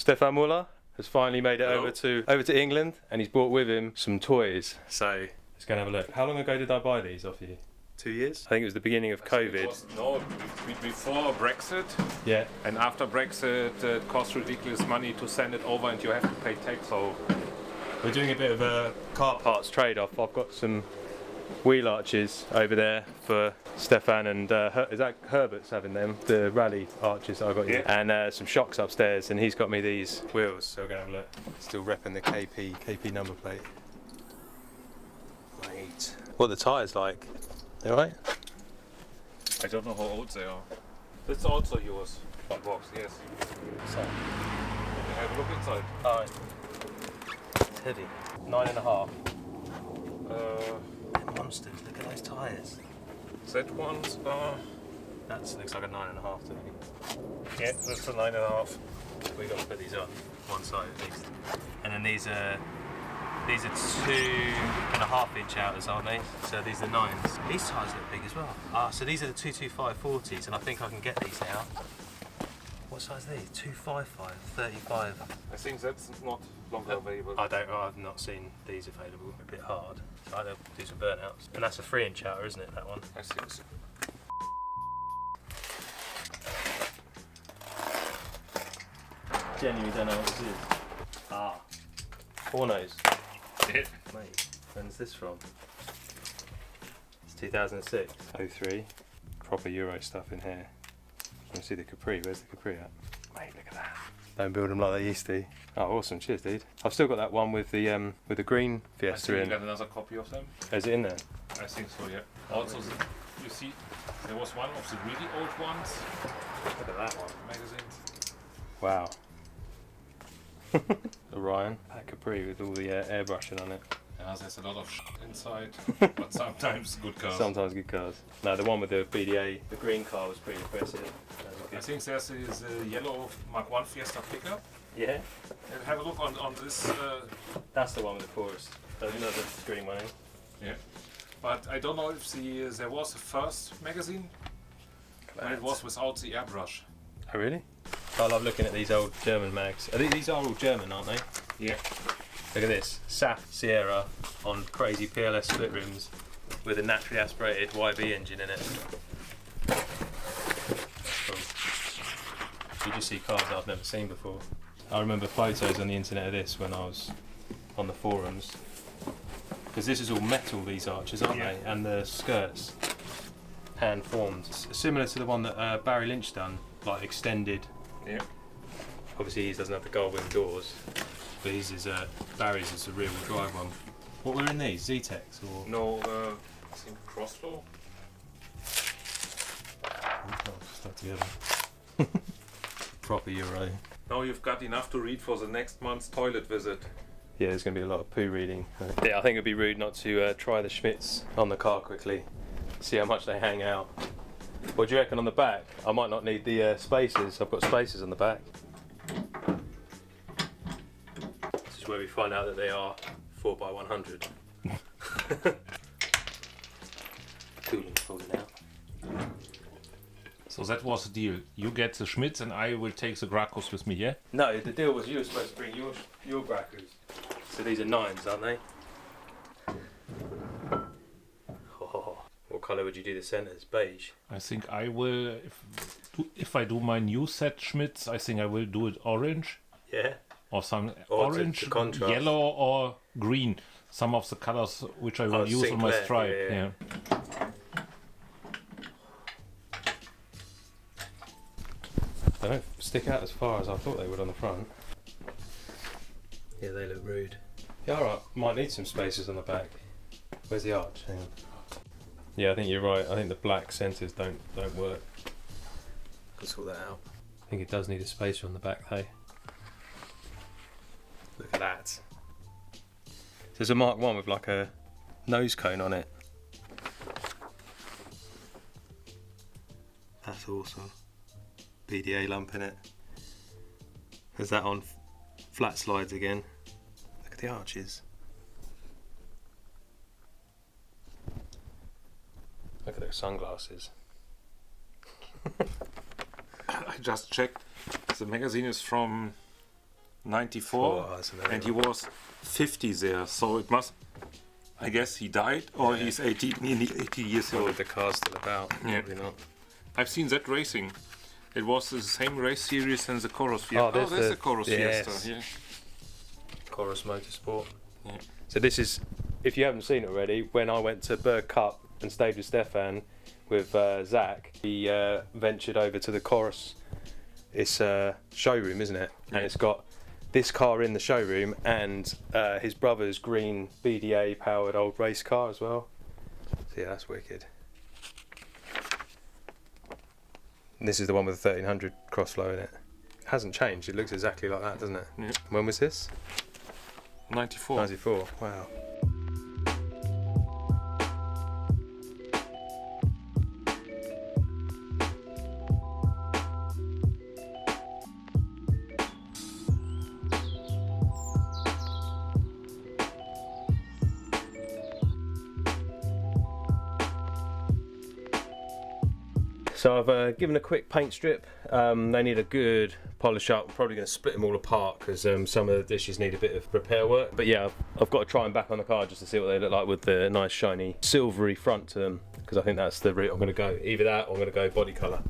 Stephan has finally made it over to England, and he's brought with him some toys. So let's go and have a look. How long ago did I buy these off you? 2 years? I think it was the beginning of COVID. Before Brexit. Yeah. And after Brexit, it costs ridiculous money to send it over, and you have to pay tax. So we're doing a bit of a car parts trade-off. I've got some wheel arches over there for Stephan, and is that Herbert's having them, the rally arches that I got you, and some shocks upstairs, and he's got me these wheels, so we're gonna have a look. Still repping the KP number plate. Right. What are the tyres like? They alright? I don't know how old they are. That's also yours. Box, yes. So, have a look inside. Alright. It's heavy. 9.5. Monsters, look at those tyres. That one's That looks like a 9.5 to me. yeah, that's a 9.5. We've got to put these on one side at least. And then these are 2.5 inch outers, aren't they? So these are 9s. These tyres look big as well. Ah, so these are the 225 40s, and I think I can get these now. What size are these? 255, 35. I think that's not longer available. I've not seen these available. A bit hard. So I'll do some burnouts. And that's a 3 inch outer, isn't it, that one? I think so. Genuinely don't know what this is. Ah. Humanoids. Yeah. Mate, when's this from? It's 2006. 03. Proper Euro stuff in here. You see the Capri, where's the Capri at? Mate, look at that. Don't build them like they used to. Oh, awesome, cheers dude. I've still got that one with the green Fiesta in. You have another copy of them? Is it in there? I think so, yeah. Also, you see, there was one of the really old ones. Look at that one. Magazines. Wow. Orion, that Capri with all the airbrushing on it. Yeah, there's a lot of inside, but sometimes good cars. Sometimes good cars. No, the one with the BDA, the green car was pretty impressive. I think there's a yellow Mark 1 Fiesta pickup. Yeah? And have a look on this. That's the one with the forest. There's another green one in. Yeah. But I don't know if there was a first magazine when it was without the airbrush. Oh really? I love looking at these old German mags. These are all German, aren't they? Yeah. Look at this. SAF Sierra on crazy PLS split rims with a naturally aspirated YB engine in it. You just see cars that I've never seen before. I remember photos on the internet of this when I was on the forums. Because this is all metal, these arches, aren't they? And the skirts, hand formed. Similar to the one that Barry Lynch done, like extended. Yeah. Obviously, he doesn't have the gull wing doors, but his is Barry's is a rear wheel drive one. What were in these? Z-Tex or? No, I think Crossflow. Stuck together. Proper Euro. Now you've got enough to read for the next month's toilet visit. Yeah, there's going to be a lot of poo reading. Yeah, I think it'd be rude not to try the Schmitz on the car quickly, see how much they hang out. What do you reckon on the back? I might not need the spacers. I've got spacers on the back. This is where we find out that they are 4x100. Cooling falling out. So that was the deal. You get the Schmitz and I will take the Gracos with me, yeah? No, the deal was you were supposed to bring your Gracos. So these are 9s, aren't they? Oh, what colour would you do the centres? Beige? I think I will, if I do my new set Schmitz, I think I will do it orange. Yeah. Or some Or orange, to contrast. yellow or green. Some of the colors which I will use on my Sinclair, stripe. yeah. They don't stick out as far as I thought they would on the front. Yeah, they look rude. Yeah, alright, might need some spacers on the back. Where's the arch? Hang on. Yeah, I think you're right. I think the black centres don't work. Can sort that out. I think it does need a spacer on the back though. Look at that. There's a Mark 1 with like a nose cone on it. That's awesome. BDA lump in it. There's that on flat slides again. Look at the arches. Look at those sunglasses. I just checked. The magazine is from 94, Oh, that's an and he was 50 there. So it must, I guess he died, or he's 80, nearly 80 years Well, old. with the car still about, Yeah. probably not. I've seen that racing. It was the same race series than the Chorus Fiesta. Oh, there's the Chorus yes. Fiesta. Yeah. Chorus Motorsport. Yeah. So this is, if you haven't seen it already, when I went to Berg Cup and stayed with Stephan with Zach, he ventured over to the Chorus. It's a showroom, isn't it? Yeah. And it's got this car in the showroom and his brother's green BDA powered old race car as well. So yeah, that's wicked. And this is the one with the 1300 crossflow in it. Hasn't changed, it looks exactly like that, doesn't it? Yeah. When was this? 94. 94, wow. So I've given a quick paint strip. They need a good polish up. I'm probably going to split them all apart because some of the dishes need a bit of repair work. But yeah, I've got to try them back on the car just to see what they look like with the nice shiny silvery front to them, because I think that's the route I'm going to go. Either that or I'm going to go body colour.